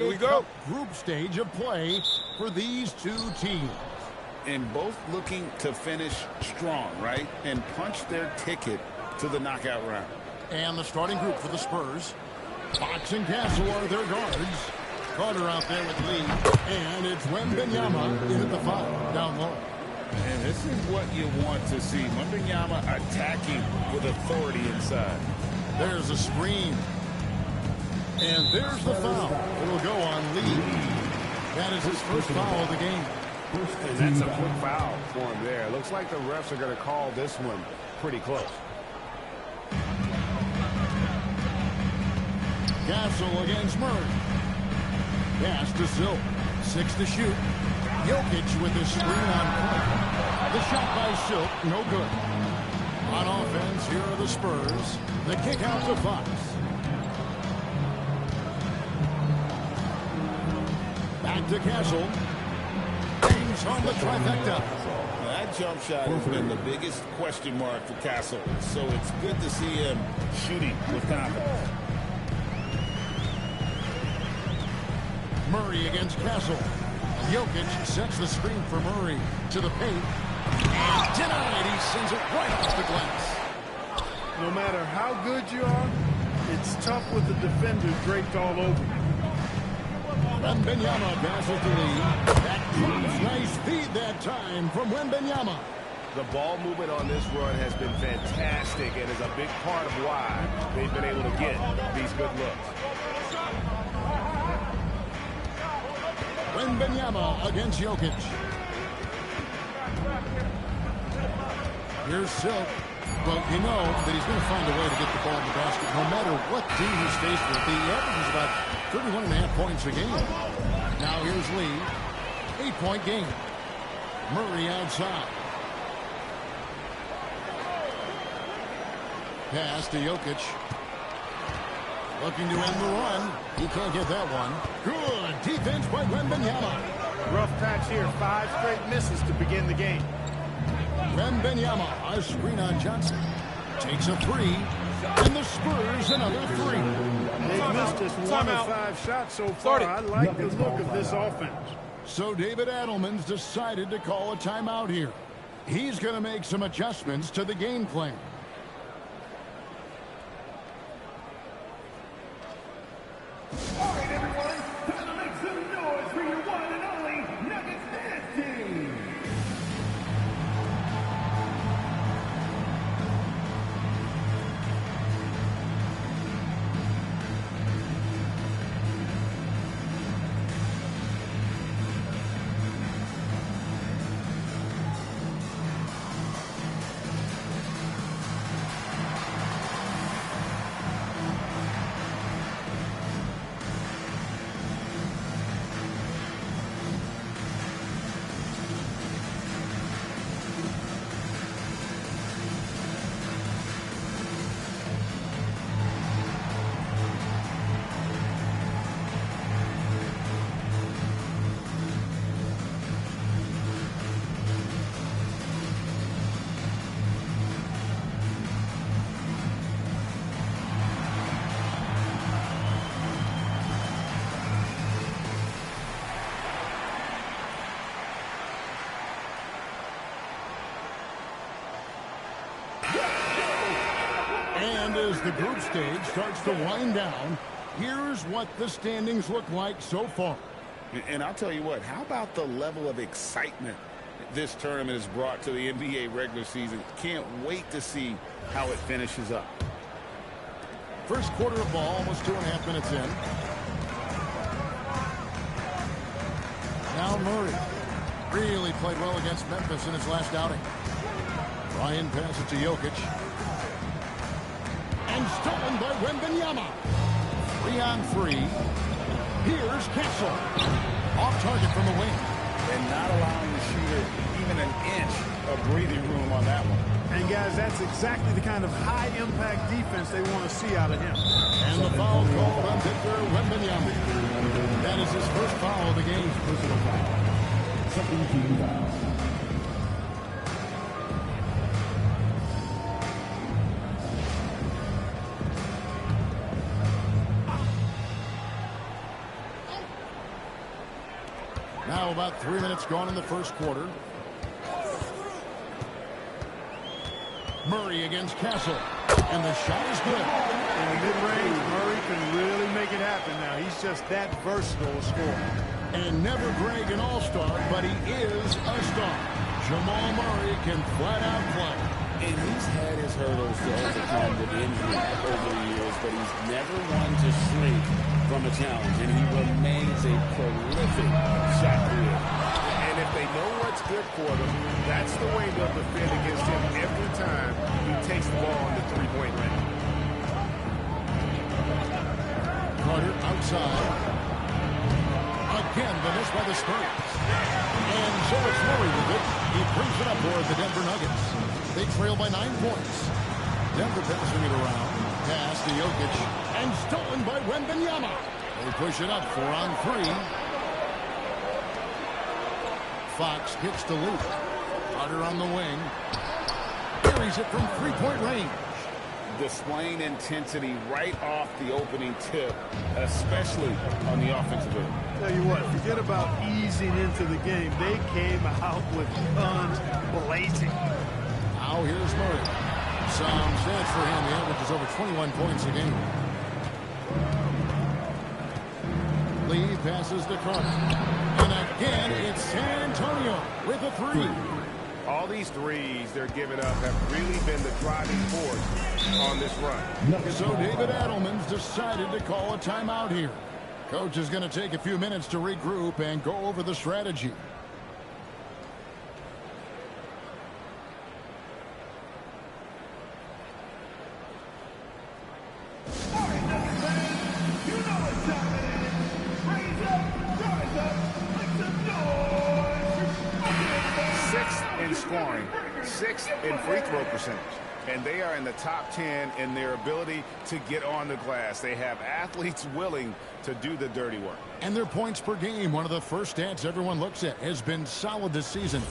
Here we go. Group stage of play for these two teams. And both looking to finish strong, right? And punch their ticket to the knockout round. And the starting group for the Spurs. Fox and Castle are their guards. Carter out there with Lee. And it's Wembanyama in at the foul down low. And this is what you want to see. Wembanyama attacking with authority inside. There's a screen. And there's the foul. It'll go on Lee. That is his first foul of the game. And that's a quick foul for him there. Looks like the refs are going to call this one pretty close. Castle against Murray. Pass to Silk. 6 to shoot. Jokic with his screen on point. The shot by Silk, no good. On offense, here are the Spurs. The kick out to Fox. Back to Castle. Brings home the trifecta. That jump shot has been the biggest question mark for Castle. So it's good to see him shooting with confidence. Murray against Castle. Jokic sets the screen for Murray to the paint. And denied. He sends it right off the glass. No matter how good you are, it's tough with the defender draped all over you. Wembanyama passes to Lee. That drops. Nice feed that time from Wembanyama. The ball movement on this run has been fantastic and is a big part of why they've been able to get these good looks. Wembanyama against Jokic. Here's Silk. Well, you know that he's going to find a way to get the ball in the basket no matter what team he's faced with. He averages about 31.5 points a game. Now here's Lee. 8-point game. Murray outside. Pass to Jokic. Looking to end the run. He can't get that one. Good defense by Wembanyama. Rough patch here. 5 straight misses to begin the game. Wembanyama, a screen on Johnson. Takes a 3. And the Spurs another 3. They've missed just 1 of 5 shots so far. I like the look of this offense. So David Adelman's decided to call a timeout here. He's going to make some adjustments to the game plan. All right, everyone, time to make some noise for your one and only Nuggets dance team. And as the group stage starts to wind down, here's what the standings look like so far. And I'll tell you what, how about the level of excitement this tournament has brought to the NBA regular season? Can't wait to see how it finishes up. First quarter of ball, almost 2.5 minutes in. Now Murray really played well against Memphis in his last outing. Ryan passes to Jokic. And stolen by Wembanyama. 3-on-3. Here's Castle. Off target from the wing. And not allowing the shooter even an inch of breathing room on that one. And guys, that's exactly the kind of high-impact defense they want to see out of him. And the foul called on Victor Wembanyama. That is his first foul of the game. Personal foul. Second team foul. Now about 3 minutes gone in the first quarter. Murray against Castle. And the shot is good. In the mid-range, Murray can really make it happen now. He's just that versatile a scorer. And never Greg an all-star, but he is a star. Jamal Murray can flat out play. And he's had his hurdles to overcome with injury over the years, but he's never one to shrink from a challenge, and he remains a prolific shot creator. And if they know what's good for them, that's the way they'll defend against him every time he takes the ball in the three-point range. Carter outside. Again, the miss by the Spurs. And so it's Murray with it. He brings it up for the Denver Nuggets. They trail by 9 points. Denver passing it around. Pass to Jokic. And stolen by Wembanyama. They push it up 4 on 3. Fox kicks to Luke. Carter on the wing. Carries it from three-point range. Displaying intensity right off the opening tip, especially on the offensive end. Tell you what, forget about easing into the game. They came out with guns blazing. Now here's Murray. Some stats for him. He averages over 21 points a game. Lee passes to Carter. And again, it's San Antonio with a 3. All these threes they're giving up have really been the driving force on this run. So David Adelman's decided to call a timeout here. Coach is going to take a few minutes to regroup and go over the strategy. Scoring, 6th in free throw percentage, and they are in the top 10 in their ability to get on the glass. They have athletes willing to do the dirty work. And their points per game, one of the first stats everyone looks at, has been solid this season.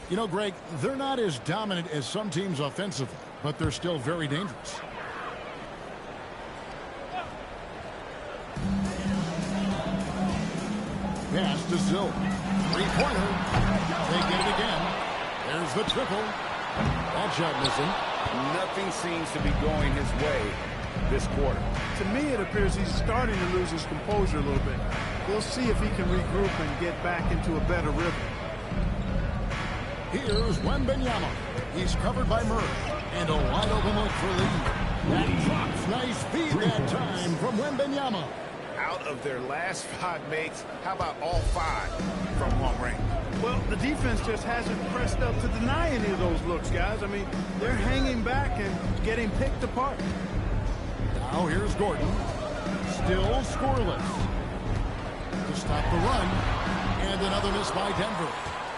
You know, Greg, they're not as dominant as some teams offensively, but they're still very dangerous. Pass to Zill. Three-pointer. They get it again. There's the triple. That shot missing. Nothing seems to be going his way this quarter. To me, it appears he's starting to lose his composure a little bit. We'll see if he can regroup and get back into a better rhythm. Here's Wembanyama. He's covered by Murray. And a wide open look for Lee. That drops. Nice feed that time from Wembanyama. Out of their last 5 makes, how about all 5 from long range? Well, the defense just hasn't pressed up to deny any of those looks, guys. I mean, they're hanging back and getting picked apart. Now here's Gordon. Still scoreless. To stop the run. And another miss by Denver.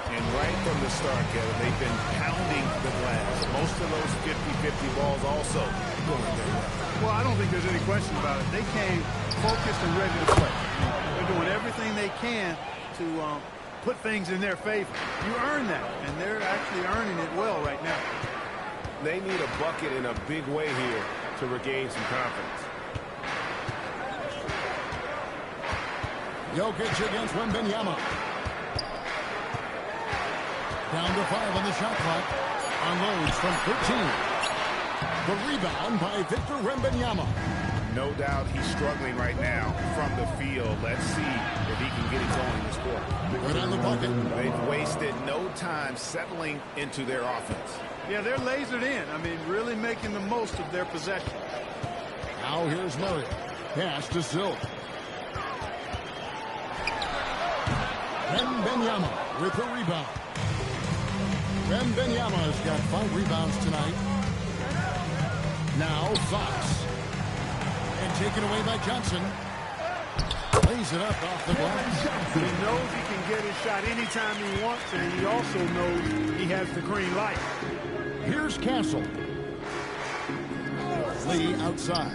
And right from the start, Kevin, they've been pounding the glass. Most of those 50-50 balls also going their way. Well, I don't think there's any question about it. They came focused and ready to play. They're doing everything they can to put things in their favor. You earn that, and they're actually earning it well right now. They need a bucket in a big way here to regain some confidence. Jokic against Wembanyama. Down to 5 on the shot clock. Unloads from 13. The rebound by Victor Wembanyama. No doubt he's struggling right now from the field. Let's see if he can get it going this quarter. Right on the bucket. They've wasted no time settling into their offense. Yeah, they're lasered in. I mean, really making the most of their possession. Now here's Murray. Pass to Silk. Wembanyama with the rebound. Wembanyama's got 5 rebounds tonight. Now Fox. And taken away by Johnson. Lays it up off the glass. He knows he can get his shot anytime he wants, and he also knows he has the green light. Here's Castle. Lee outside.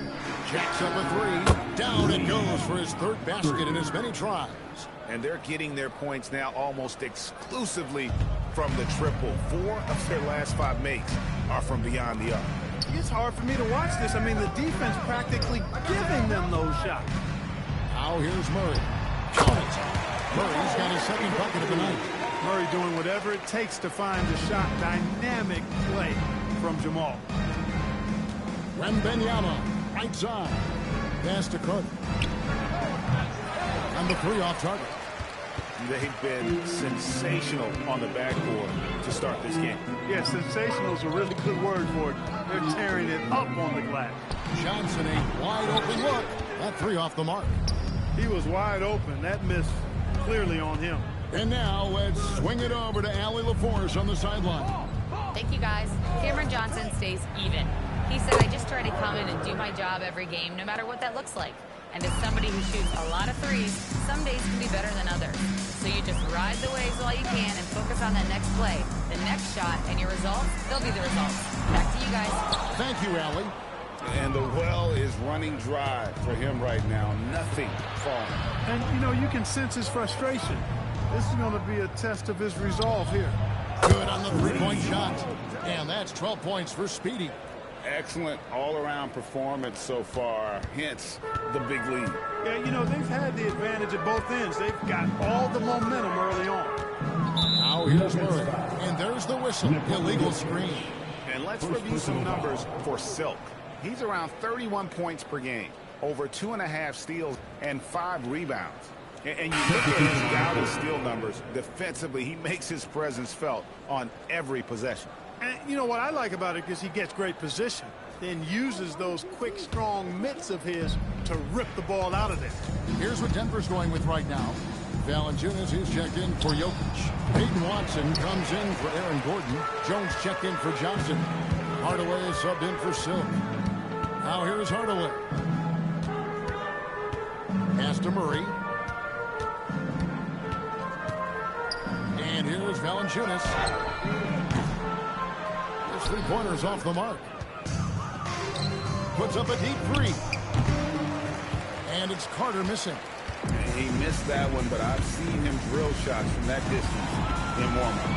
Jacks up a 3. Down it goes for his 3rd basket in as many tries. And they're getting their points now almost exclusively from the triple. 4 of their last 5 makes are from beyond the arc. It's hard for me to watch this. I mean, the defense practically giving them those shots. Now here's Murray. Count it. Murray's got his his second bucket of the night. Murray doing whatever it takes to find the shot. Dynamic play from Jamal. Wembanyama, right side. Pass to Carter. And the three off target. They've been sensational on the backboard to start this game. Yeah, sensational is a really good word for it. They're tearing it up on the glass. Johnson, a wide open look. That three off the mark. He was wide open. That miss clearly on him. And now let's swing it over to Allie LaForce on the sideline. Thank you, guys. Cameron Johnson stays even. He said, I just try to come in and do my job every game, no matter what that looks like. And as somebody who shoots a lot of threes, some days can be better than others. So you just ride the waves while you can and focus on that next play, the next shot, and your results, they'll be the results. Back to you guys. Thank you, Allie. And the well is running dry for him right now. Nothing falling. And, you know, you can sense his frustration. This is going to be a test of his resolve here. Good on the three-point shot. And that's 12 points for Speedy. Excellent all-around performance so far, hence the big lead. Yeah, you know, they've had the advantage at both ends. They've got all the momentum early on. Now here's Murray. And there's the whistle. Illegal screen. And let's review some numbers for Silk. He's around 31 points per game, over 2.5 steals, and 5 rebounds. And you look at his Gaudy steal numbers, defensively, he makes his presence felt on every possession. And you know what I like about it is he gets great position, then uses those quick, strong mitts of his to rip the ball out of there. Here's what Denver's going with right now. Valanciunas is checked in for Jokic. Peyton Watson comes in for Aaron Gordon. Jones checked in for Johnson. Hardaway is subbed in for Silk. Now here's Hardaway. Pass to Murray. And here's Valanciunas. His three-pointer's off the mark. Puts up a deep three. And it's Carter missing. He missed that one, but I've seen him drill shots from that distance in warm-up.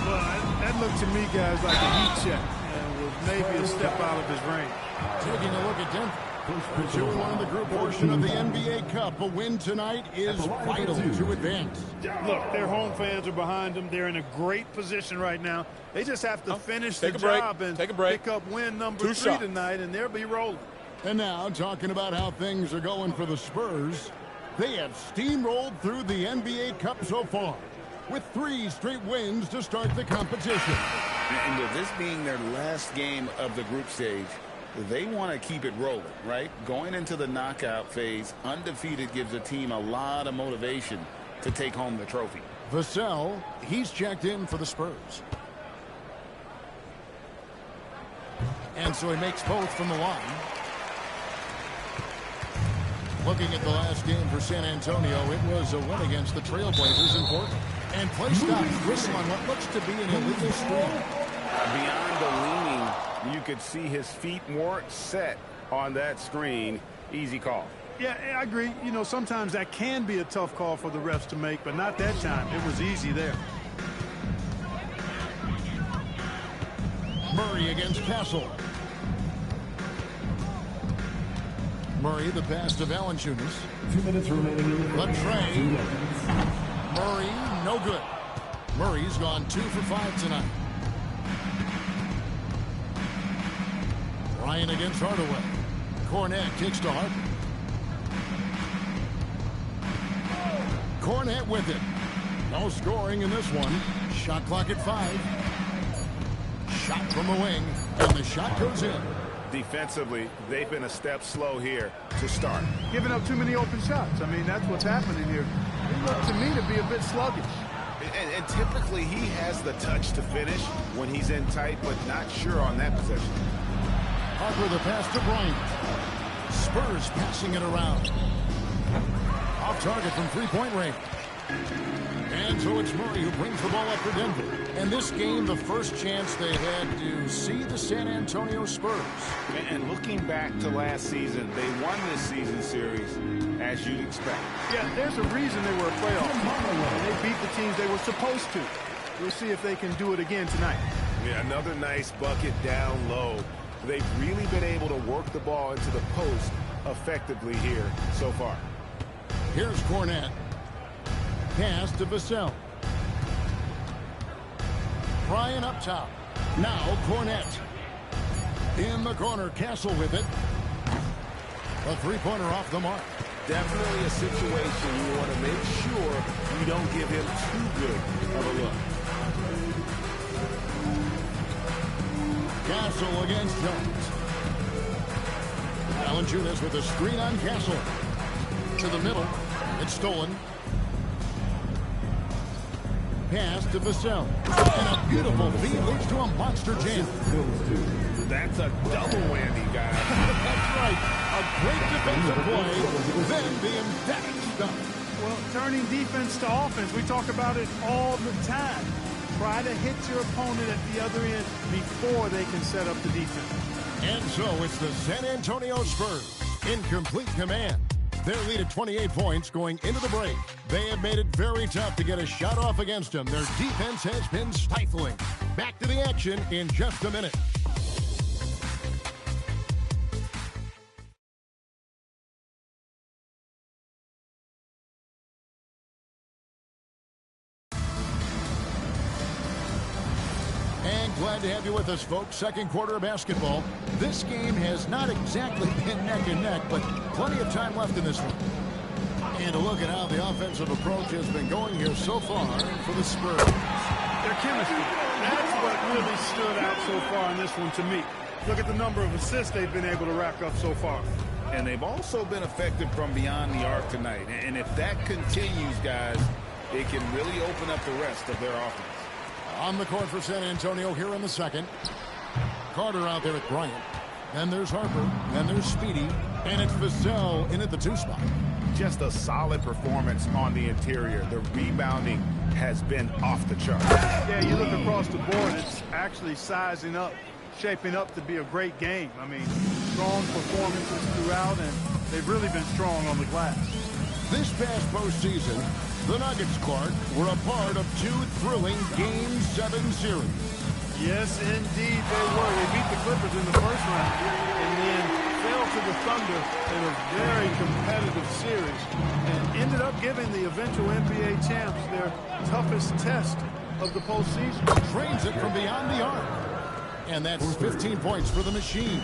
Well, that looked to me, guys, like a heat check. And was maybe a step out of his range. Taking a look at Denver. Pursuing one of the group portion of the NBA Cup. A win tonight is vital to advance. Look, their home fans are behind them. They're in a great position right now. They just have to finish the job and pick up win number 3 tonight, and they'll be rolling. And now, talking about how things are going for the Spurs, they have steamrolled through the NBA Cup so far, with 3 straight wins to start the competition. And with this being their last game of the group stage, they want to keep it rolling, right? Going into the knockout phase, undefeated gives a team a lot of motivation to take home the trophy. Vassell, he's checked in for the Spurs. And so he makes both from the line. Looking at the last game for San Antonio, it was a win against the Trailblazers in Portland. And play stops whistle on what looks to be an illegal screen. Beyond the leaning, you could see his feet weren't set on that screen. Easy call. Yeah, I agree. You know, sometimes that can be a tough call for the refs to make, but not that time. It was easy there. Murray against Castle. Murray, the pass to Valanciunas. 2 minutes remaining. Latrey. Murray, no good. Murray's gone 2 for 5 tonight. Ryan against Hardaway. Cornette kicks to Harden. Cornette with it. No scoring in this one. Shot clock at 5. Shot from the wing, and the shot goes in. Defensively, they've been a step slow here to start. Giving up too many open shots. I mean, that's what's happening here. It looked to me to be a bit sluggish. And typically he has the touch to finish when he's in tight, but not sure on that possession. Harper the pass to Bryant. Spurs passing it around. Off target from three-point range. And so it's Murray who brings the ball up for Denver. And this game, the first chance they had to see the San Antonio Spurs. And looking back to last season, they won this season series as you'd expect. Yeah, there's a reason they were a playoff team. And they beat the teams they were supposed to. We'll see if they can do it again tonight. Yeah, another nice bucket down low. They've really been able to work the ball into the post effectively here so far. Here's Cornette. Pass to Vassell. Bryant up top. Now Cornette. In the corner, Castle with it. A three-pointer off the mark. Definitely a situation you want to make sure you don't give him too good of a look. Castle against Jones. Valanciunas with a screen on Castle. To the middle. It's stolen. Pass to Vassell. And a beautiful feed leads to a monster jam. That's a double whammy, guys. That's right. A great defensive play, then the emphatic stuff. Well, turning defense to offense, we talk about it all the time. Try to hit your opponent at the other end before they can set up the defense. And so it's the San Antonio Spurs in complete command. Their lead at 28 points going into the break. They have made it very tough to get a shot off against them. Their defense has been stifling. Back to the action in just a minute. Glad to have you with us, folks. Second quarter of basketball. This game has not exactly been neck and neck, but plenty of time left in this one. And a look at how the offensive approach has been going here so far for the Spurs. Their chemistry, that's what really stood out so far in this one to me. Look at the number of assists they've been able to rack up so far. And they've also been effective from beyond the arc tonight. And if that continues, guys, it can really open up the rest of their offense. On the court for San Antonio here in the second. Carter out there at Bryant. Then there's Harper. Then there's Speedy. And it's Vassell in at the 2 spot. Just a solid performance on the interior. The rebounding has been off the chart. Yeah, you look across the board, it's actually sizing up, shaping up to be a great game. I mean, strong performances throughout, and they've really been strong on the glass. This past postseason, the Nuggets, Clark, were a part of 2 thrilling Game 7 series. Yes, indeed they were. They beat the Clippers in the first round and then fell to the Thunder in a very competitive series and ended up giving the eventual NBA champs their toughest test of the postseason. Trains it from beyond the arc. And that's 15 points for the machine.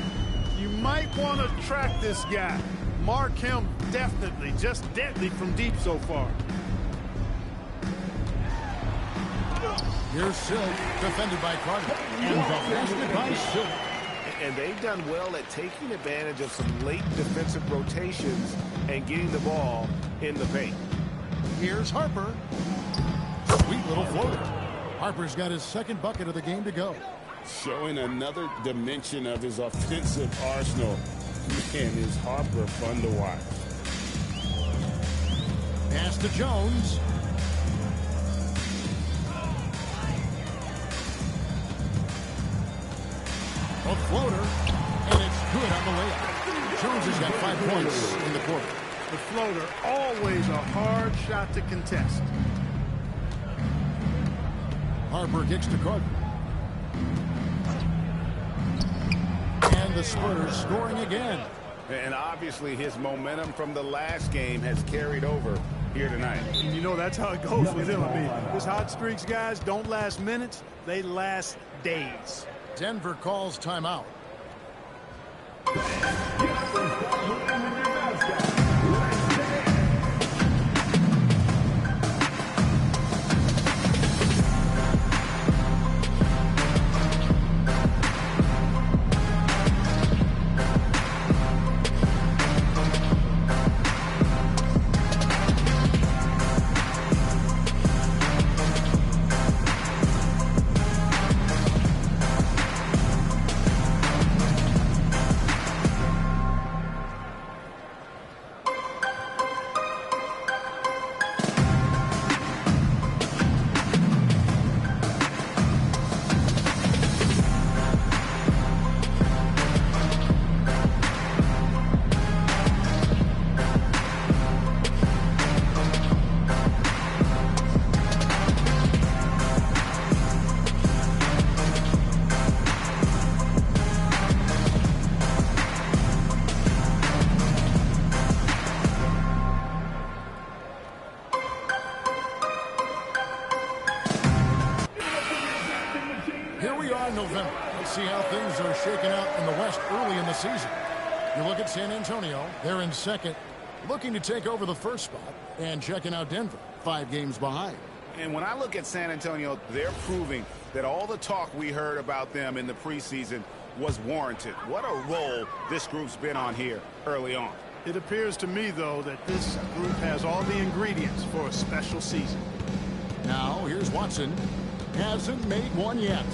You might want to track this guy. Mark him definitely, just deadly from deep so far. Here's Silk, defended by Carter, and blasted by Silk. And they've done well at taking advantage of some late defensive rotations and getting the ball in the paint. Here's Harper. Sweet little floater. Harper's got his second bucket of the game to go. Showing another dimension of his offensive arsenal. Man, is Harper fun to watch. Pass to Jones. A floater, and it's good on the layup. Jones has got 5 points in the quarter. The floater, always a hard shot to contest. Harper kicks to Carter. And the Spurs scoring again. And obviously his momentum from the last game has carried over here tonight. And you know that's how it goes with him. I mean, his hot streaks, guys, don't last minutes. They last days. Denver calls timeout. we are in November. Let's see how things are shaking out in the West early in the season. You look at San Antonio. They're in second, looking to take over the first spot, and checking out Denver, 5 games behind. And when I look at San Antonio, they're proving that all the talk we heard about them in the preseason was warranted. What a role this group's been on here early on. It appears to me, though, that this group has all the ingredients for a special season. Now, here's Watson. Hasn't made one yet.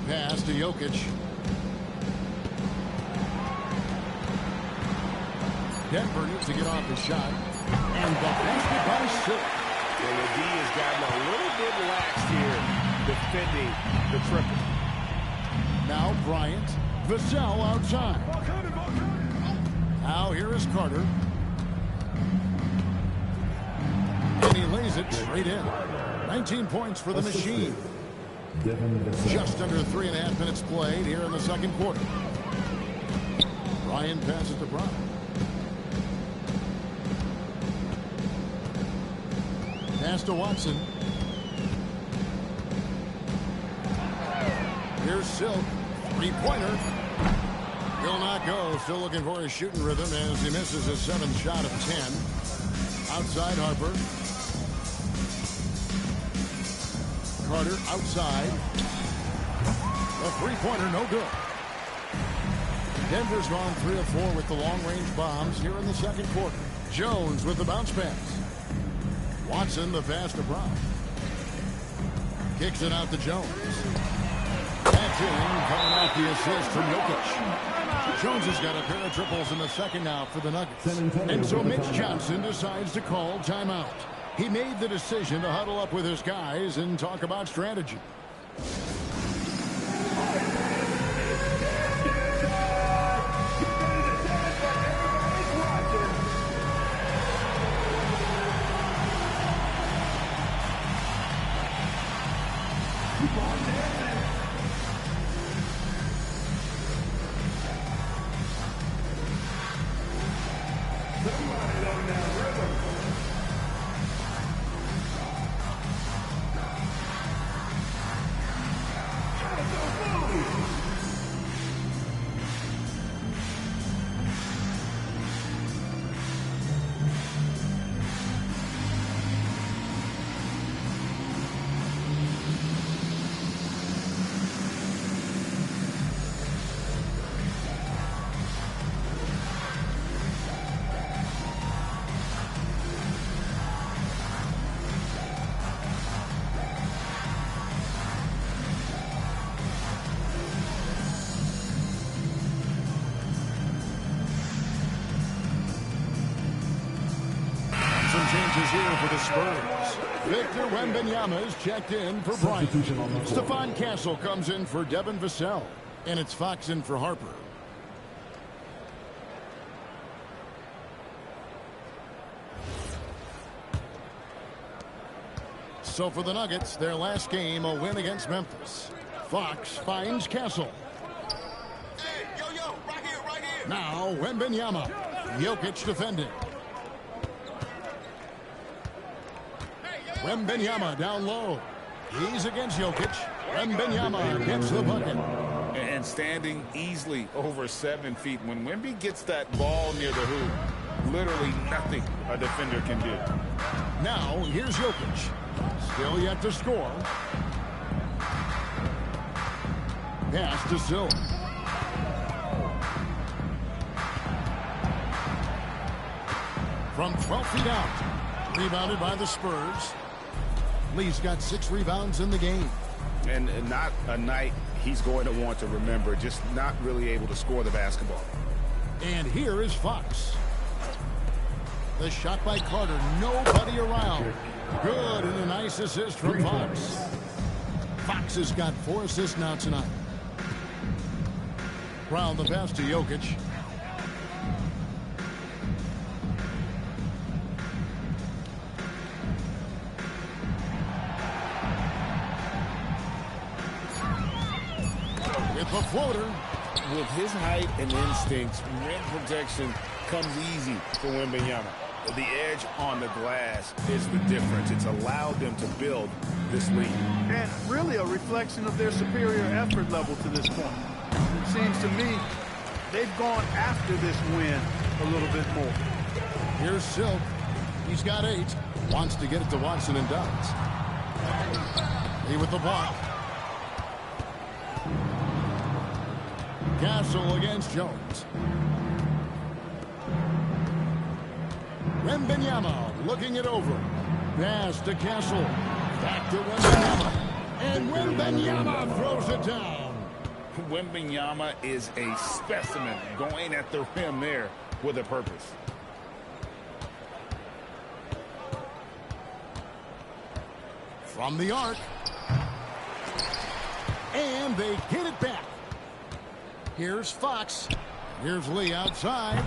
Pass to Jokic. Denver needs to get off the shot. And the basket by Silk. Well, the D has gotten a little bit lax here defending the triple. Now Bryant. Vassell outside. Now here is Carter. And he lays it straight in. 19 points for the machine. Just under 3.5 minutes played here in the second quarter. Bryant passes to Bryant. Pass to Watson. Here's Silk. 3-pointer. Will not go. Still looking for his shooting rhythm as he misses his 7th shot of 10. Outside Harper. Carter outside. A 3-pointer, no good. Denver's gone 3 of 4 with the long-range bombs here in the second quarter. Jones with the bounce pass. Watson the pass to Brown. Kicks it out to Jones. That's in, coming off the assist from Jokic. Jones has got a pair of triples in the second now for the Nuggets. And so Mitch Johnson decides to call timeout. He made the decision to huddle up with his guys and talk about strategy. Changes here for the Spurs. Victor Wembanyama is checked in for Bryant. Stephon Castle comes in for Devin Vassell. And it's Fox in for Harper. So for the Nuggets, their last game, a win against Memphis. Fox finds Castle. Hey, yo, right here. Now Wembanyama. Jokic defending. Wembanyama down low. He's against Jokic. Wembanyama gets the bucket. And standing easily over 7 feet. When Wemby gets that ball near the hoop, literally nothing a defender can do. Now here's Jokic. Still yet to score. Pass to Silk. From 12 feet out. Rebounded by the Spurs. Lee's got 6 rebounds in the game. And not a night he's going to want to remember. Just not really able to score the basketball. And here is Fox. The shot by Carter. Nobody around. Good, and a nice assist from Fox. Fox has got 4 assists now tonight. Brown the pass to Jokic. The floater. With his height and instincts, rim protection comes easy for Wembanyama. The edge on the glass is the difference. It's allowed them to build this lead. And really a reflection of their superior effort level to this point. It seems to me they've gone after this win a little bit more. Here's Silk. He's got 8. Wants to get it to Watson and does. He with the block. Castle against Jones. Wembanyama looking it over. Pass to Castle. Back to Wembanyama. And Wembanyama throws it down. Wembanyama is a specimen going at the rim there with a purpose. From the arc. And they get it back. Here's Fox. Here's Lee outside.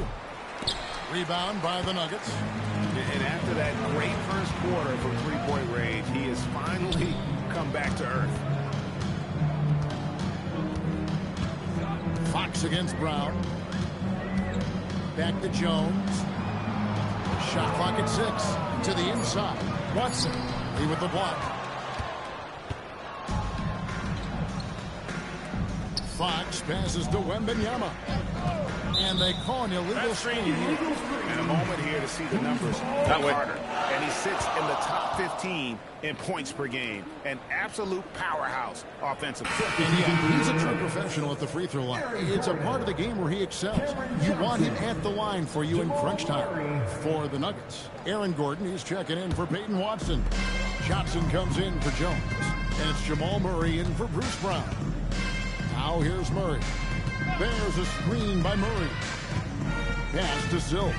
Rebound by the Nuggets. And after that great first quarter from three-point range, he has finally come back to earth. Fox against Brown. Back to Jones. Shot clock at 6. To the inside. Watson. He with the block. Fox passes to Wembanyama. And they call an illegal screen. And a moment here to see the numbers of Carter. And he sits in the top 15 in points per game. An absolute powerhouse offensively. And yeah, he's a true professional at the free throw line. It's a part of the game where he excels. You want him at the line for you in crunch time. For the Nuggets, Aaron Gordon is checking in for Peyton Watson. Johnson comes in for Jones. And it's Jamal Murray in for Bruce Brown. Now here's Murray. There's a screen by Murray. Pass to Silk.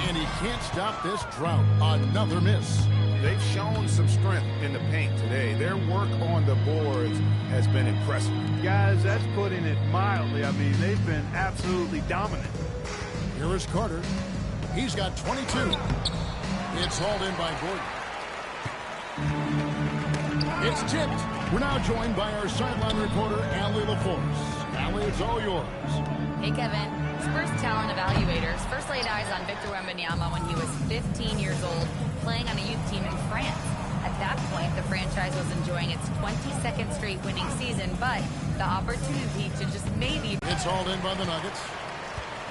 And he can't stop this drought. Another miss. They've shown some strength in the paint today. Their work on the boards has been impressive. Guys, that's putting it mildly. I mean, they've been absolutely dominant. Here is Carter. He's got 22. It's hauled in by Gordon. It's tipped. We're now joined by our sideline reporter, Allie LaForce. Allie, it's all yours. Hey, Kevin. Spurs talent evaluators first laid eyes on Victor Wembanyama when he was 15 years old, playing on a youth team in France. At that point, the franchise was enjoying its 22nd straight winning season, but the opportunity to just maybe... It's hauled in by the Nuggets.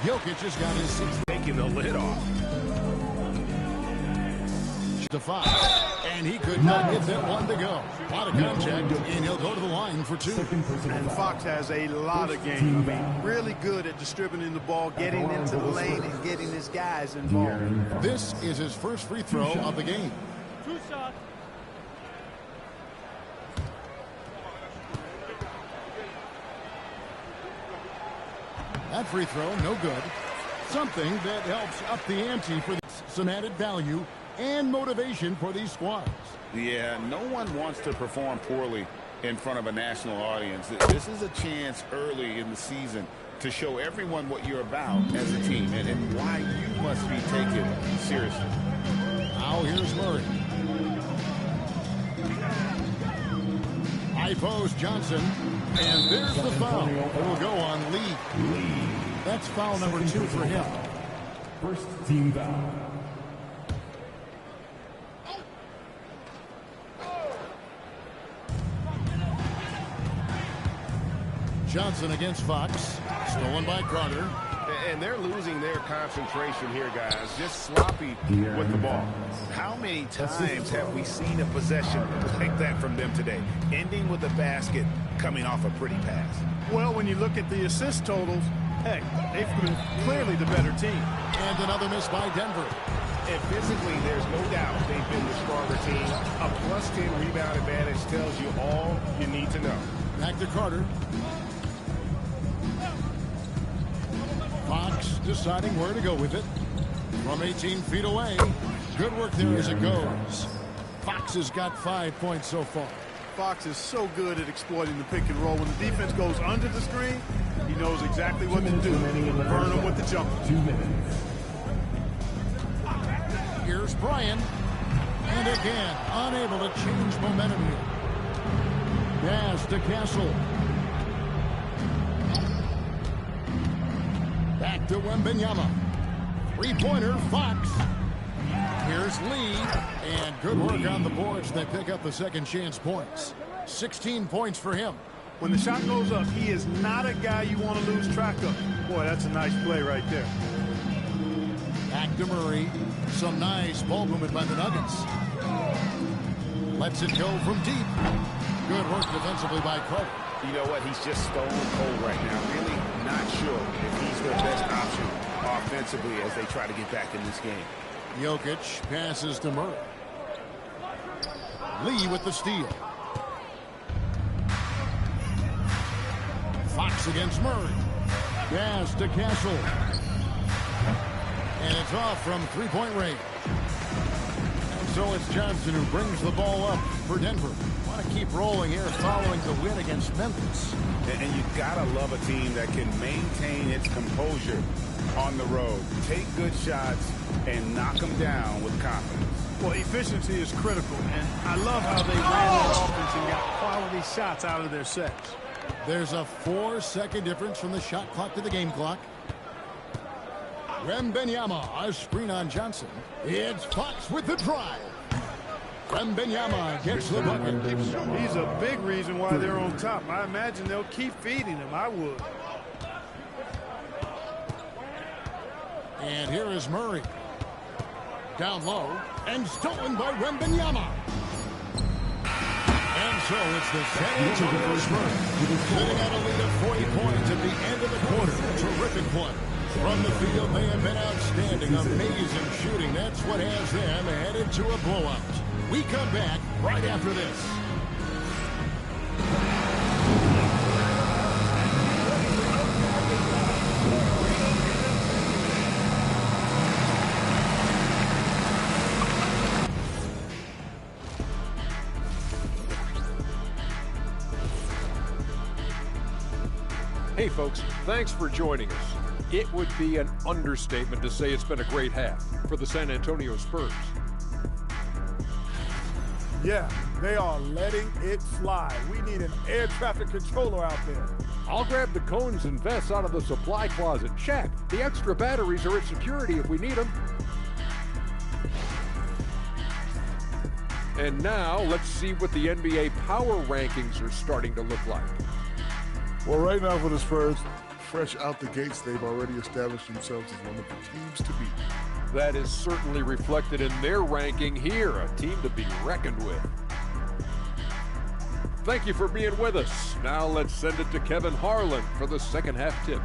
Jokic has got his 6th. Taking the lid off. To Fox. And he could not get that one to go. A lot of contact, and he'll go to the line for 2. And Fox has a lot of game. Really good at distributing the ball, getting into the lane, and getting his guys involved. This is his first free throw of the game. 2 shots. That free throw, no good. Something that helps up the ante for some added value and motivation for these squads. Yeah, no one wants to perform poorly in front of a national audience. This is a chance early in the season to show everyone what you're about as a team and why you must be taken seriously. Now here's Murray. High post Johnson. And there's the foul. It will go on Lee. That's foul number 2 for him. First team foul. Johnson against Fox. Stolen by Carter. And they're losing their concentration here, guys. Just sloppy with the ball. How many times have we seen a possession like that from them today? Ending with a basket, coming off a pretty pass. Well, when you look at the assist totals, heck, they've been clearly the better team. And another miss by Denver. And physically, there's no doubt they've been the stronger team. A +10 rebound advantage tells you all you need to know. Back to Carter. Fox deciding where to go with it. From 18 feet away. Good work there as it goes. Fox has got 5 points so far. Fox is so good at exploiting the pick and roll. When the defense goes under the screen, he knows exactly what to do. Burn them with the jumper. 2 minutes. Here's Bryant. And again, unable to change momentum here. Pass to Castle. Back to Wembanyama. Three-pointer, Fox. Here's Lee. And good work on the boards. They pick up the second chance points. 16 points for him. When the shot goes up, he is not a guy you want to lose track of. Boy, that's a nice play right there. Back to Murray. Some nice ball movement by the Nuggets. Lets it go from deep. Good work defensively by Carter. You know what? He's just stone cold right now. Really not sure if he's their best option offensively as they try to get back in this game. Jokic passes to Murray. Lee with the steal. Fox against Murray. Pass to Castle. And it's off from three-point range. And so it's Johnson who brings the ball up for Denver. Want to keep rolling here following the win against Memphis. And you gotta love a team that can maintain its composure on the road. Take good shots and knock them down with confidence. Well, efficiency is critical, and I love how they ran that offense and got quality shots out of their sets. There's a 4-second difference from the shot clock to the game clock. Wembanyama, a screen on Johnson. It's Fox with the drive. Wembanyama gets the bucket. He's a big reason why they're on top. I imagine they'll keep feeding him. I would. And here is Murray. Down low and stolen by Wembanyama. And so it's the San Antonio Spurs sitting at a lead of 40 points at the end of the quarter. Terrific play. From the field, they have been outstanding. Amazing shooting. That's what has them headed to a blowout. We come back right after this. Hey folks, thanks for joining us. It would be an understatement to say it's been a great half for the San Antonio Spurs. Yeah, they are letting it fly. We need an air traffic controller out there. I'll grab the cones and vests out of the supply closet. Shaq, the extra batteries are at security if we need them. And now let's see what the NBA power rankings are starting to look like. Well, right now for the Spurs, fresh out the gates, they've already established themselves as one of the teams to beat. That is certainly reflected in their ranking here, a team to be reckoned with. Thank you for being with us. Now let's send it to Kevin Harlan for the second half tip.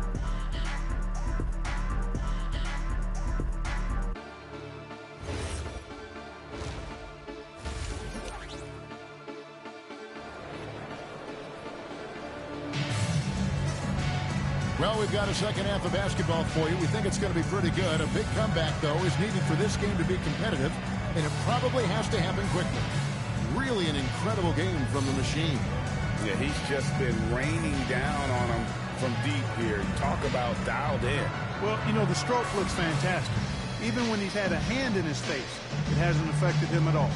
Well, we've got a second half of basketball for you. We think it's going to be pretty good. A big comeback, though, is needed for this game to be competitive, and it probably has to happen quickly. Really an incredible game from the machine. Yeah, he's just been raining down on them from deep here. Talk about dialed in. Well, you know, the stroke looks fantastic. Even when he's had a hand in his face, it hasn't affected him at all.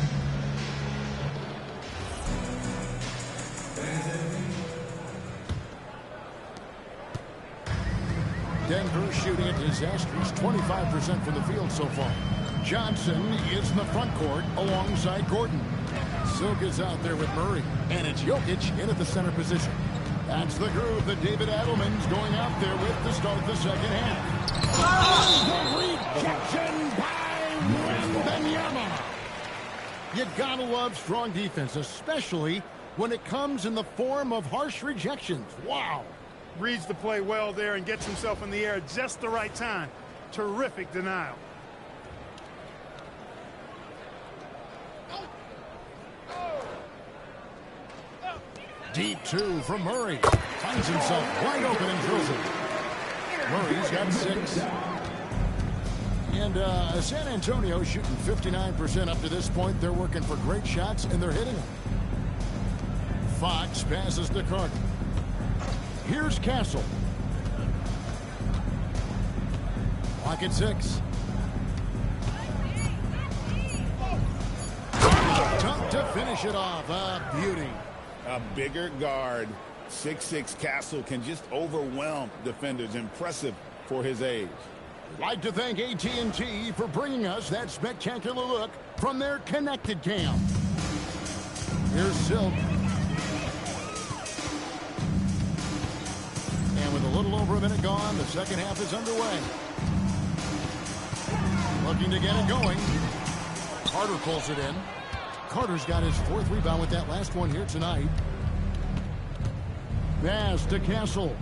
Denver shooting a disastrous 25% from the field so far. Johnson is in the front court alongside Gordon. Silk is out there with Murray. And it's Jokic in at the center position. That's the groove that David Adelman's going out there with to start the second half. Oh, the rejection by Wembanyama. You gotta love strong defense, especially when it comes in the form of harsh rejections. Wow. Reads the play well there and gets himself in the air at just the right time. Terrific denial. Deep two from Murray. Finds himself wide open and drills it. Murray's got 6. And San Antonio shooting 59% up to this point. They're working for great shots, and they're hitting them. Fox passes to Carter. Here's Castle. Clock at 6. Tough to finish it off. A beauty. A bigger guard, 6'6" Castle, can just overwhelm defenders. Impressive for his age. Like to thank AT&T for bringing us that spectacular look from their connected cam. Here's Silk. And with a little over a minute gone, the second half is underway. Looking to get it going. Carter pulls it in. Carter's got his 4th rebound with that last one here tonight. Pass to Castle.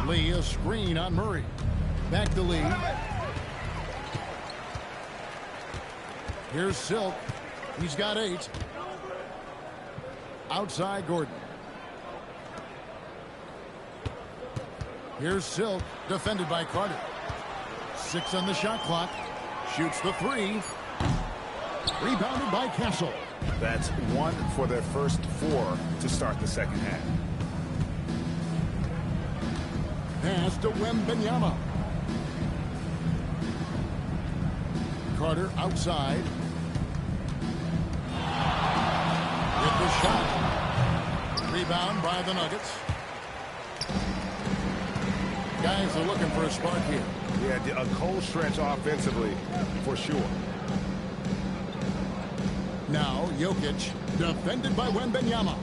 Lee, a screen on Murray. Back to Lee. Here's Silk. He's got 8. Outside Gordon. Here's Silk, defended by Carter. 6 on the shot clock. Shoots the 3. Rebounded by Castle. That's 1 for their first 4 to start the second half. Pass to Wembanyama. Carter outside. With the shot. Rebound by the Nuggets. Guys are looking for a spark here. Yeah, a cold stretch offensively, for sure. Now, Jokic, defended by Wembanyama.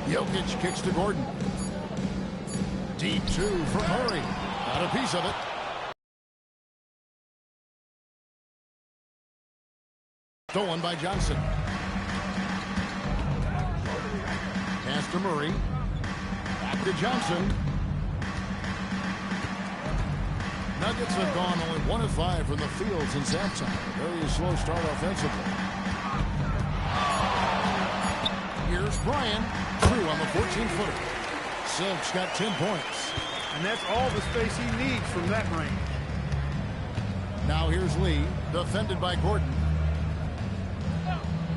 Jokic kicks to Gordon. Deep 2 for Murray. Got a piece of it. Stolen by Johnson. Pass to Murray. Back to Johnson. Nuggets have gone only 1 of 5 from the field since halftime. Very slow start offensively. Here's Bryant. True on the 14-footer. Silk's got 10 points. And that's all the space he needs from that range. Now here's Lee, defended by Gordon.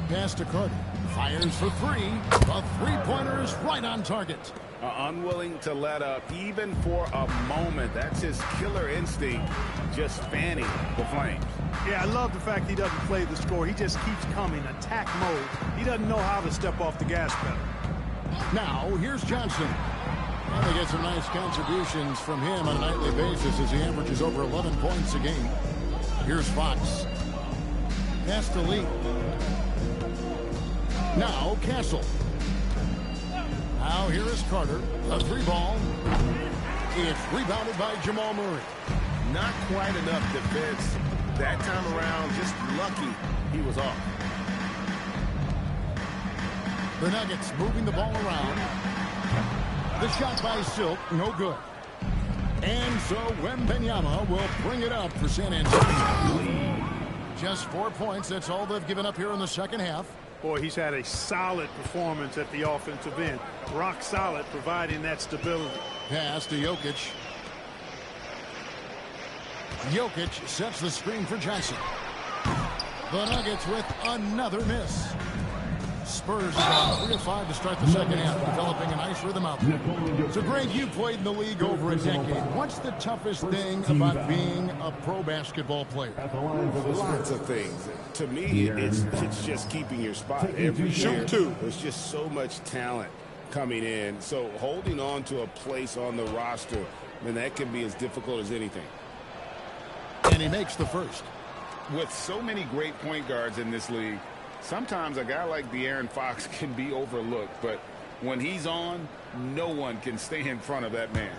Pass to Carter. Fires for 3. The 3-pointer is right on target. Unwilling to let up even for a moment. That's his killer instinct, just fanning the flames. Yeah, I love the fact he doesn't play the score. He just keeps coming, attack mode. He doesn't know how to step off the gas pedal. Now, here's Johnson. And they get some nice contributions from him on a nightly basis as he averages over 11 points a game. Here's Fox. Pass to Lee. Now, Castle. Now, here is Carter. A 3-ball. It's rebounded by Jamal Murray. Not quite enough defense that time around. Just lucky he was off. The Nuggets moving the ball around. The shot by Silk, no good. And so Wembanyama will bring it up for San Antonio. Just 4 points. That's all they've given up here in the second half. Boy, he's had a solid performance at the offensive end. Rock solid, providing that stability. Pass to Jokic. Jokic sets the screen for Johnson. The Nuggets with another miss. Spurs are 3 of 5 to start the second half, developing a nice rhythm out there. So, Greg, you played in the league over a decade. What's the toughest thing about being a pro basketball player? Lots of things. To me, it's just keeping your spot. Every year, there's just so much talent coming in. So holding on to a place on the roster, man, that can be as difficult as anything. And he makes the first. With so many great point guards in this league, sometimes a guy like De'Aaron Fox can be overlooked, but when he's on, no one can stay in front of that man.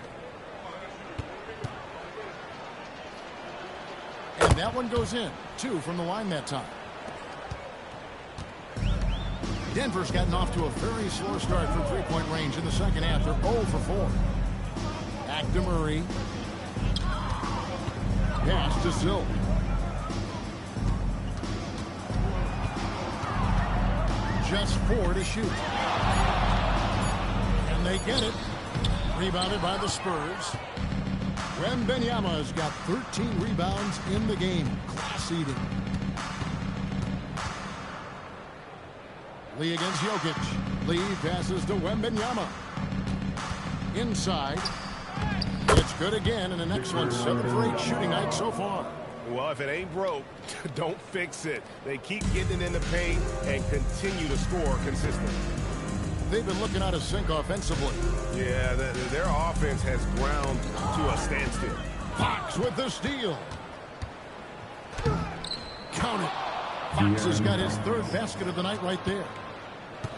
And that one goes in. 2 from the line that time. Denver's gotten off to a very slow start from 3-point range in the second half. They're 0 for 4. Back to Murray. Pass to Silk. Just 4 to shoot. And they get it. Rebounded by the Spurs. Wembanyama's got 13 rebounds in the game. Class eating. Lee against Jokic. Lee passes to Wembanyama. Inside. It's good again, and the next one 7 for 8 shooting night so far. Well, if it ain't broke, don't fix it. They keep getting in the paint and continue to score consistently. they've been looking out of sync offensively. Yeah, their offense has ground to a standstill. Fox with the steal. Count it. Fox has got his third basket of the night right there.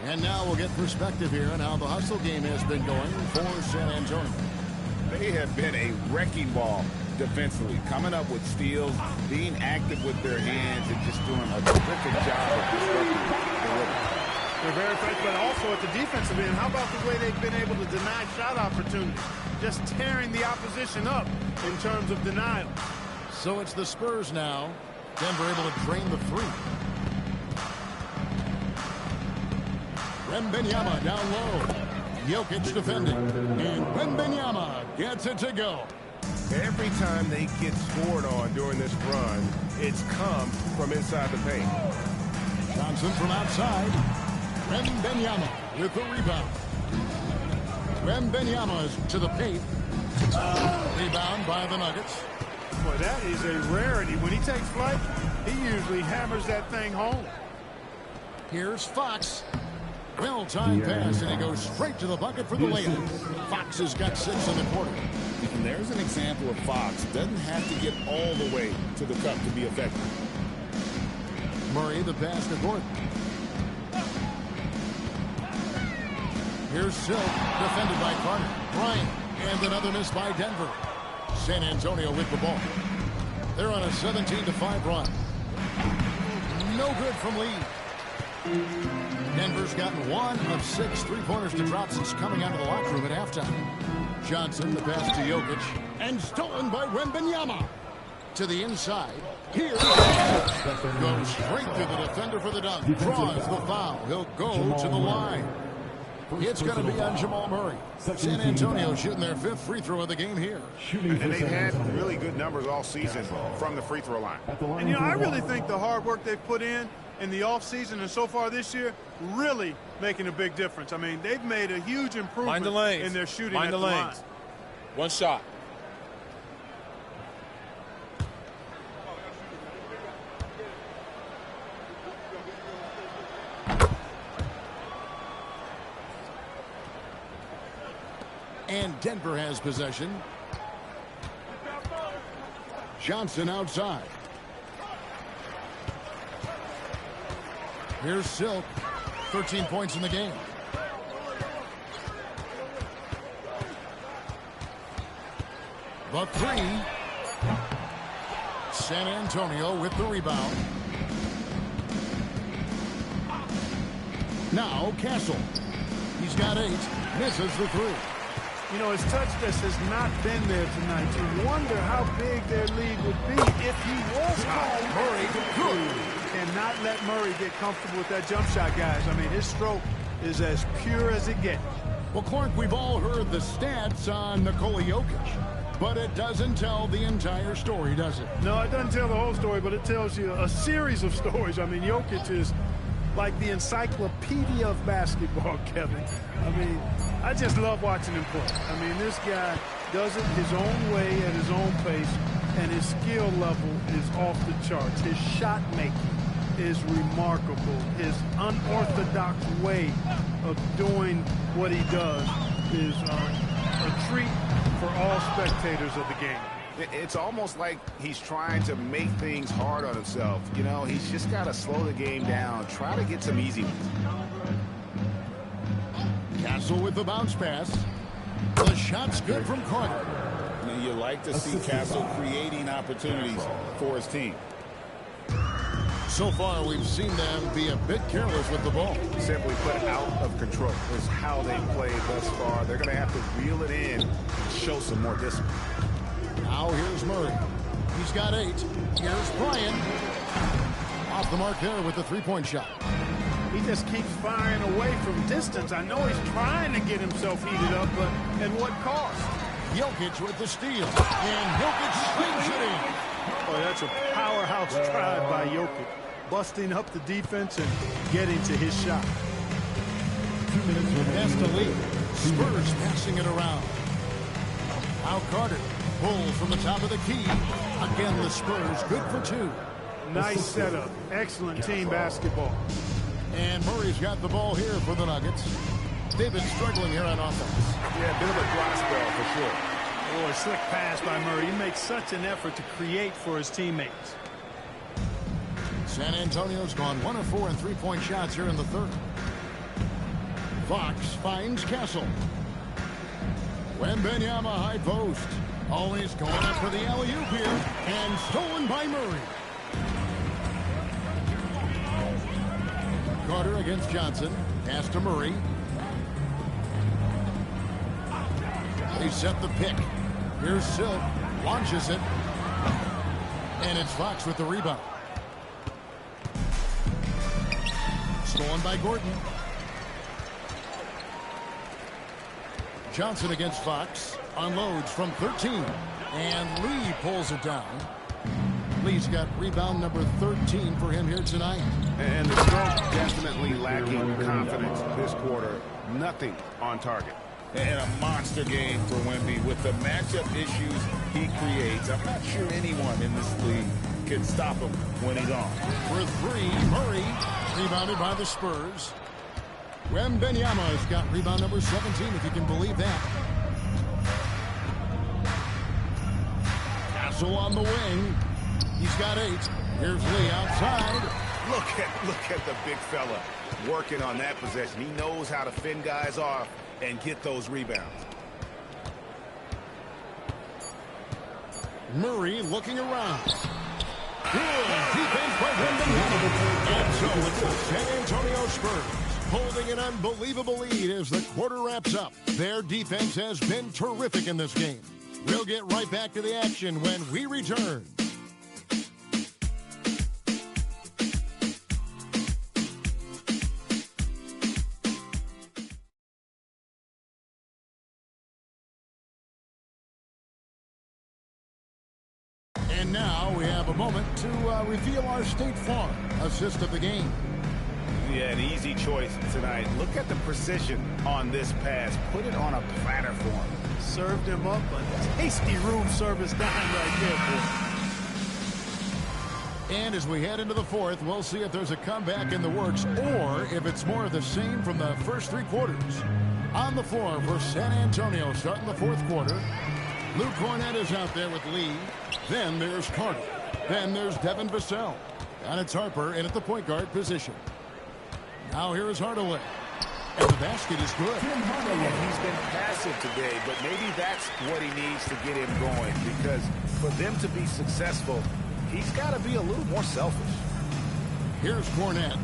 And now we'll get perspective here on how the hustle game has been going for San Antonio. They have been a wrecking ball defensively, coming up with steals, being active with their hands, and just doing a terrific job of disrupting the rhythm. They're very effective, but also at the defensive end. How about the way they've been able to deny shot opportunities? Just tearing the opposition up in terms of denial. So it's the Spurs now. Denver able to drain the three. Wembanyama down low. Jokic defending. And Wembanyama gets it to go. Every time they get scored on during this run, it's come from inside the paint. Johnson from outside. Wembanyama with the rebound. Wembanyama is to the paint. Rebound by the Nuggets. Boy, that is a rarity. When he takes flight, he usually hammers that thing home. Here's Fox. Well-timed pass, and he goes straight to the bucket for the layup. Fox has got 6 in the quarter. And there's an example of Fox. Doesn't have to get all the way to the cup to be effective. Murray, the pass to Gordon. Here's Silk, defended by Carter. Bryant, and another miss by Denver. San Antonio with the ball. They're on a 17-5 run. No good from Lee. Denver's gotten 1 of 6 three-pointers to drop since coming out of the locker room at halftime. Johnson, the pass to Jokic, and stolen by Wembanyama. To the inside. Here, goes straight through the defender for the dunk. Draws the foul. He'll go to the line. It's going to be on Jamal Murray. San Antonio shooting their 5th free throw of the game here. And they've had really good numbers all season from the free throw line. And, I really think the hard work they've put in the offseason and so far this year really making a big difference. I mean, they've made a huge improvement in their shooting at the line. One shot. And Denver has possession. Johnson outside. Here's Silk. 13 points in the game. The three. San Antonio with the rebound. Now Castle. He's got 8. Misses the 3. His touch just has not been there tonight. You wonder how big their lead would be if he was hot. Murray, good. Cannot let Murray get comfortable with that jump shot, guys. I mean, his stroke is as pure as it gets. Well, Clark, we've all heard the stats on Nikola Jokic, but it doesn't tell the entire story, does it? No, it doesn't tell the whole story, but it tells you a series of stories. I mean, Jokic is like the encyclopedia of basketball, Kevin. I mean, I just love watching him play. I mean, this guy does it his own way at his own pace, and his skill level is off the charts. His shot making is remarkable. His unorthodox way of doing what he does is a treat for all spectators of the game. It's almost like he's trying to make things hard on himself. He's just got to slow the game down, try to get some easy ones. Castle with the bounce pass. The shot's good from Carter. You like to see Castle creating opportunities for his team. So far, we've seen them be a bit careless with the ball. Simply put, out of control is how they played thus far. They're going to have to reel it in and show some more discipline. Now here's Murray. He's got 8. Here's Bryant. Off the mark there with the three-point shot. He just keeps firing away from distance. I know he's trying to get himself heated up, but at what cost? Jokic with the steal. And Jokic swings it in. Oh, that's a powerhouse drive by Jokic. Busting up the defense and getting to his shot. 2 minutes with pass to Lee. Spurs passing it around. Now Carter pulls from the top of the key. Again, the Spurs good for 2. Nice setup. Excellent team basketball. And Murray's got the ball here for the Nuggets. They've been struggling here on offense. Yeah, a bit of a dry spell for sure. Boy, slick pass by Murray. He makes such an effort to create for his teammates. San Antonio's gone 1 of 4 in three-point shots here in the third. Fox finds Castle. Wembanyama high post. Always going up for the alley-oop here. And stolen by Murray. Carter against Johnson. Pass to Murray. They set the pick. Here's Silk. Launches it. And it's Fox with the rebound. Stolen by Gordon. Johnson against Fox. Unloads from 13. And Lee pulls it down. Lee's got rebound number 13 for him here tonight. And the Spurs definitely lacking confidence this quarter. Nothing on target. And a monster game for Wemby with the matchup issues he creates. I'm not sure anyone in this league can stop him when he's on. For three, Murray. Rebounded by the Spurs. Wembanyama has got rebound number 17, if you can believe that. Castle on the wing. He's got 8. Here's Lee outside. Look at the big fella working on that possession. He knows how to fend guys off and get those rebounds. Murray looking around. Good defense by Wembanyama. And so it's the San Antonio Spurs holding an unbelievable lead as the quarter wraps up. Their defense has been terrific in this game. We'll get right back to the action when we return. And now we have a moment to reveal our State Farm assist of the game. Yeah, an easy choice tonight. Look at the precision on this pass. Put it on a platter for him. Served him up a tasty room service dime right there, boy. And as we head into the fourth, we'll see if there's a comeback in the works or if it's more of the same from the first 3 quarters. On the floor for San Antonio starting the fourth quarter. Luke Cornett is out there with Lee. Then there's Carter. Then there's Devin Vassell. And it's Harper in at the point guard position. Now here is Hardaway. And the basket is good. Yeah, he's been passive today, but maybe that's what he needs to get him going, because for them to be successful, he's got to be a little more selfish. Here's Cornett.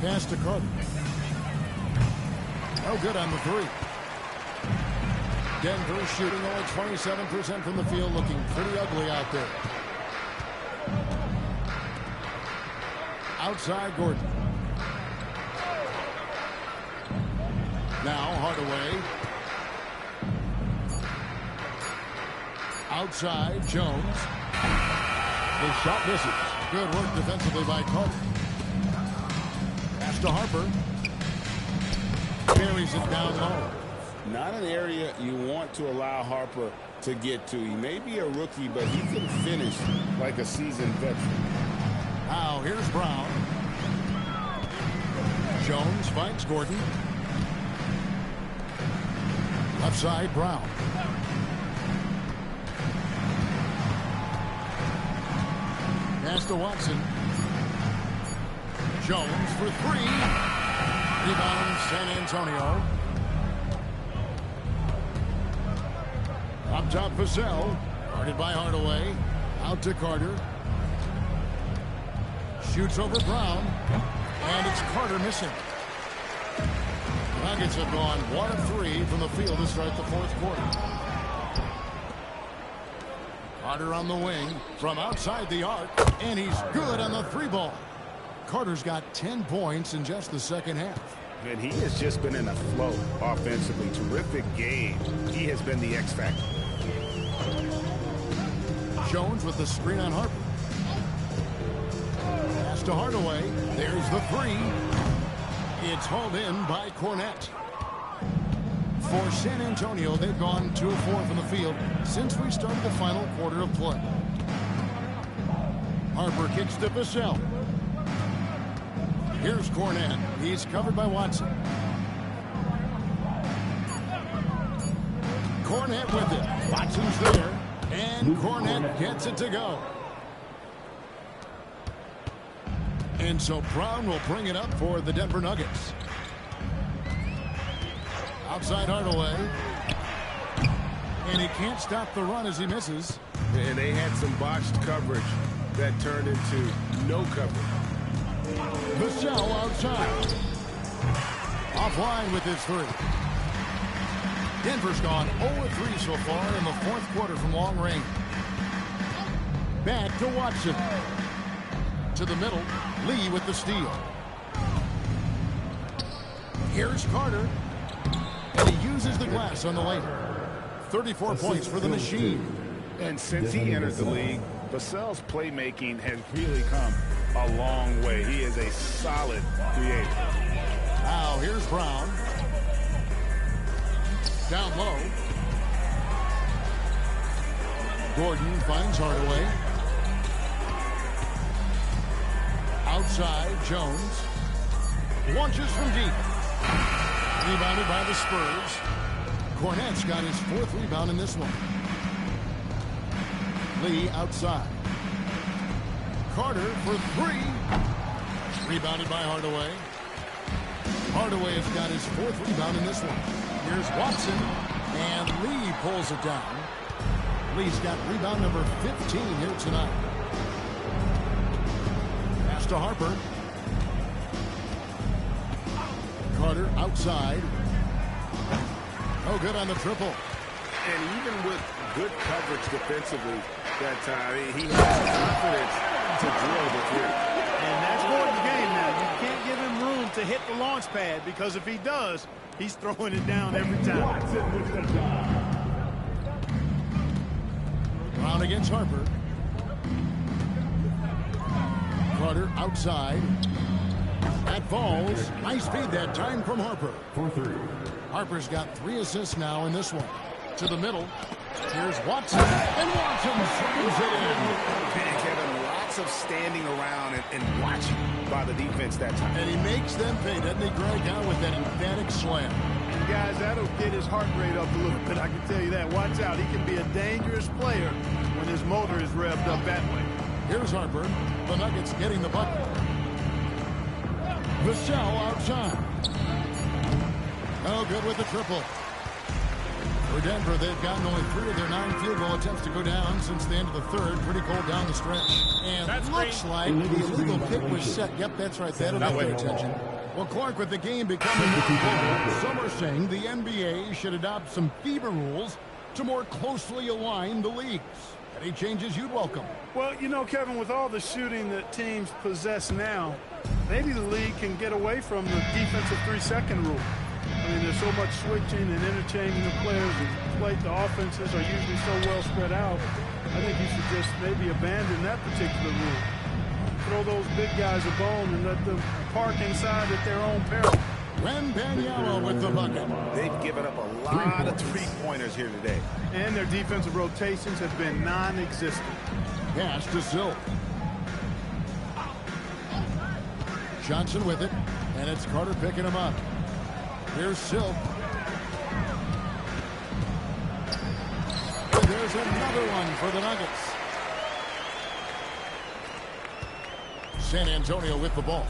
Pass to Carter. No good on the 3. Denver shooting only 27% from the field, looking pretty ugly out there. Outside Gordon. Now Hardaway. Outside Jones. The shot misses. Good work defensively by Carter. Pass to Harper. Carries it down low. Not an area you want to allow Harper to get to. He may be a rookie, but he can finish like a seasoned veteran. Now here's Brown. Jones finds Gordon. Left side, Brown. Pass to Watson. Jones for 3. Rebound San Antonio. Up top, Vassell. Guarded by Hardaway. Out to Carter. Shoots over Brown. And it's Carter missing. Nuggets have gone 1 of 3 from the field to start the fourth quarter. Carter on the wing from outside the arc. And he's good on the 3-ball. Carter's got 10 points in just the second half. And he has just been in a flow offensively. Terrific game. He has been the X factor. Jones with the screen on Harper. Pass to Hardaway. There's the 3. It's hauled in by Cornett. For San Antonio, they've gone 2 of 4 from the field since we started the final quarter of play. Harper kicks to Vassell. Here's Cornett. He's covered by Watson. Kornet with it. Watson's there. And Kornet gets it to go. And so Brown will bring it up for the Denver Nuggets. Outside Hardaway. And he can't stop the run as he misses. And they had some botched coverage that turned into no coverage. Vassell outside. Offline with his three. Denver's gone 0-3 so far in the fourth quarter from long range. Back to Watson. To the middle. Lee with the steal. Here's Carter. And he uses the glass on the lane. 34 points for the machine. And since he entered the league, Vassell's playmaking has really come a long way. He is a solid creator. Now here's Brown. Down low. Gordon finds Hardaway. Outside, Jones. Launches from deep. Rebounded by the Spurs. Kornet's got his fourth rebound in this one. Lee outside. Carter for three. Rebounded by Hardaway. Hardaway has got his fourth rebound in this one. Here's Watson. And Lee pulls it down. Lee's got rebound number 15 here tonight. Pass to Harper. Carter outside. Oh, good on the triple. And even with good coverage defensively that time, he has confidence to drill the three. And that's Gordon's game now. You can't give him room to hit the launch pad, because if he does, he's throwing it down every time. Brown against Harper. Carter outside. That falls. Nice feed that time from Harper. 4-3. Harper's got 3 assists now in this one. To the middle. Here's Watson. And Watson swings it in. Man, Kevin, lots of standing around and watching by the defense that time. And he makes them pay, doesn't he, Greg, out with that emphatic slam. And guys, that'll get his heart rate up a little bit. I can tell you that. Watch out. He can be a dangerous player when his motor is revved up that way. Here's Harper. The Nuggets getting the bucket. Vassell outside. Oh, good with the triple. For Denver, they've gotten only 3 of their 9 field goal attempts to go down since the end of the third. Pretty cold down the stretch. And looks like the illegal pick was set. Yep, that's right. That'll get their attention. Well, Clark, with the game becoming more global, some are saying the NBA should adopt some FIBA rules to more closely align the leagues. Any changes you'd welcome? Well, you know, Kevin, with all the shooting that teams possess now, maybe the league can get away from the defensive 3-second rule. I mean, there's so much switching and interchanging of players. The offenses are usually so well spread out. I think you should just maybe abandon that particular rule. Throw those big guys a bone and let them park inside at their own peril. Wembanyama with the bucket. They've given up a lot of three-pointers here today. And their defensive rotations have been non-existent. Pass to Silk. Johnson with it. And it's Carter picking him up. Here's Silk. And there's another one for the Nuggets. San Antonio with the ball.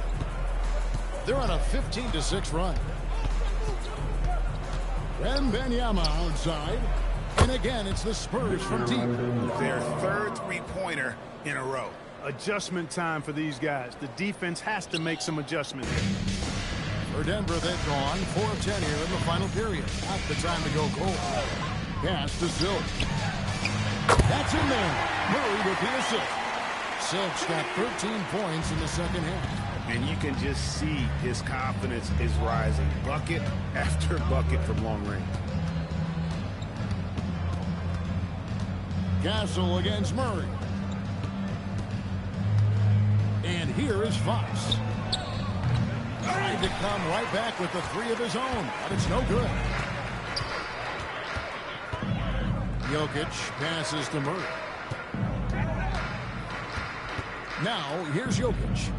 They're on a 15-6 run. Wembanyama outside. And again, it's the Spurs from deep. Their third three-pointer in a row. Adjustment time for these guys. The defense has to make some adjustments. For Denver, they've gone 4 of 10 here in the final period. Not the time to go cold. Pass to Silk. That's in there. Murray with the assist. Silk's got 13 points in the second half. And you can just see his confidence is rising. Bucket after bucket from long range. Castle against Murray. And here is Fox. Trying to come right back with the 3 of his own, but it's no good. Jokic passes to Murray. Now, here's Jokic.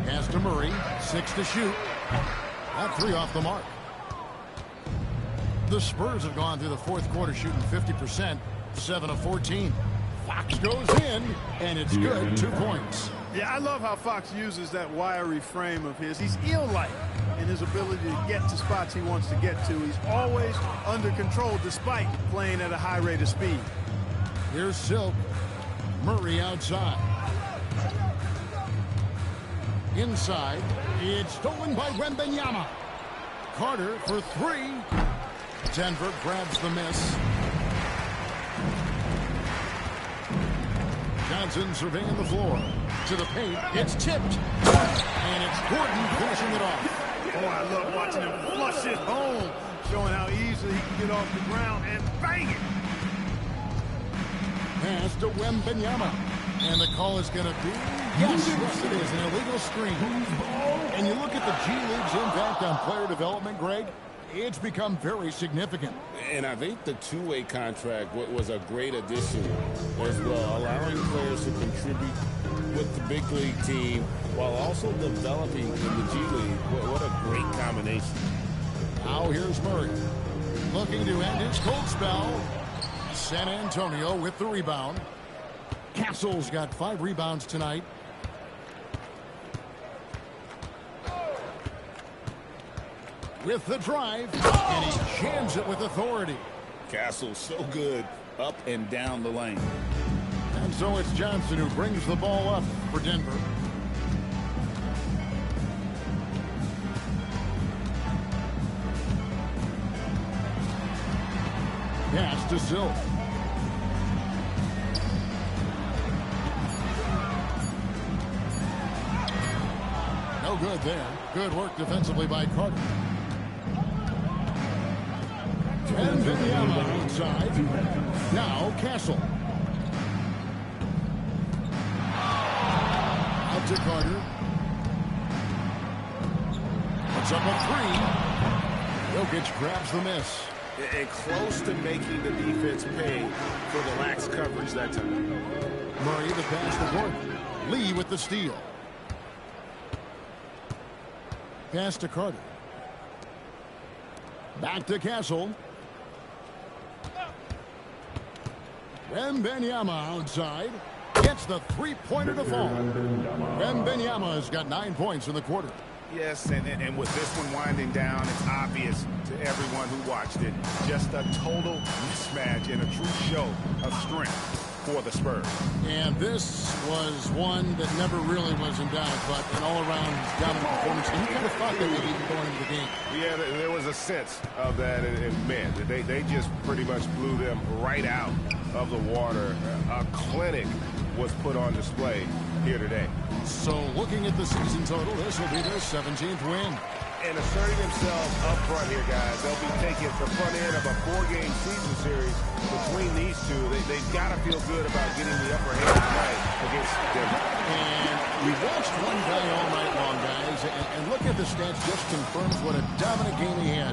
Pass to Murray. 6 to shoot. That 3 off the mark. The Spurs have gone through the fourth quarter shooting 50%, 7 of 14. Fox goes in, and it's good, 2 points. Yeah, I love how Fox uses that wiry frame of his. He's eel-like in his ability to get to spots he wants to get to. He's always under control despite playing at a high rate of speed. Here's Silk. Murray outside. Inside. It's stolen by Wembanyama. Carter for 3. Denver grabs the miss. Johnson surveying the floor. To the paint. It's tipped. And it's Gordon finishing it off. Oh, I love watching him flush it home, showing how easily he can get off the ground and bang it. Pass to Wembanyama. And the call is going to be, yes, it is, an illegal screen. And you look at the G League's impact on player development, Greg, it's become very significant. And I think the two-way contract was a great addition as well, allowing players to contribute with the big league team while also developing in the G League. What a great combination. Now here's Murray looking to end his cold spell. San Antonio with the rebound. Castle's got 5 rebounds tonight. With the drive, and he jams it with authority. Castle so good up and down the lane. And so it's Johnson who brings the ball up for Denver. Pass to Silk. No good there. Good work defensively by Carter. And Wembanyama inside. Now Castle. Out to Carter. Puts up a 3. Jokic grabs the miss. And close to making the defense pay for the lax coverage that time. Murray the pass to Gordon. Lee with the steal. Pass to Carter. Back to Castle. Wembanyama outside. Gets the three-pointer to fall. Wembanyama has got 9 points in the quarter. Yes, and with this one winding down, it's obvious to everyone who watched it. Just a total mismatch and a true show of strength for the Spurs. And this was one that never really was in doubt, but an all-around dominant performance. And you kind of thought that would be going into the game. Yeah, there was a sense of that, and man, they just pretty much blew them right out of the water. A clinic was put on display here today. So looking at the season total, this will be their 17th win. And asserting themselves up front here, guys. They'll be taking the front end of a 4-game season series between these two. They've got to feel good about getting the upper hand tonight against Denver. And we watched one guy all night long, guys, and look at the stats, just confirms what a dominant game he had.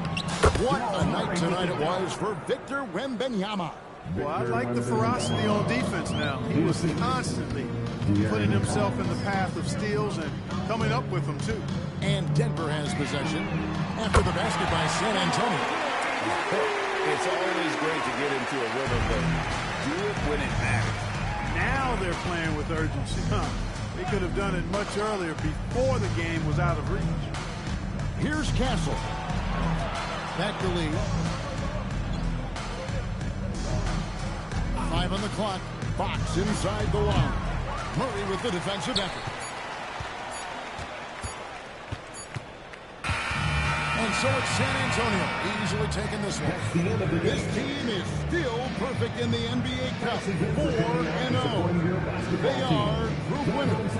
What a night tonight it was for Victor Wembanyama. Well, I like the ferocity on defense now. He was constantly putting himself in the path of steals and coming up with them, too. And Denver has possession after the basket by San Antonio. It's always great to get into a rhythm, but do it when it matters. Now they're playing with urgency. They could have done it much earlier before the game was out of reach. Here's Castle. Back to Lee. 5 on the clock. Fox inside the line. Murray with the defensive effort. And so it's San Antonio easily taking this one. This team is still perfect in the NBA Cup. 4-0. They are group winners.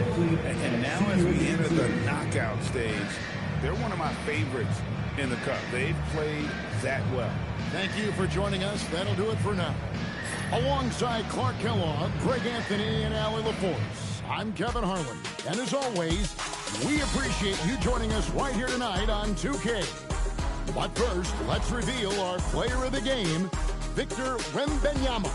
And now as we enter the knockout stage, they're one of my favorites in the Cup. They've played that well. Thank you for joining us. That'll do it for now. Alongside Clark Kellogg, Greg Anthony, and Allie LaForce, I'm Kevin Harlan. And as always, we appreciate you joining us right here tonight on 2K. But first, let's reveal our player of the game, Victor Wembanyama.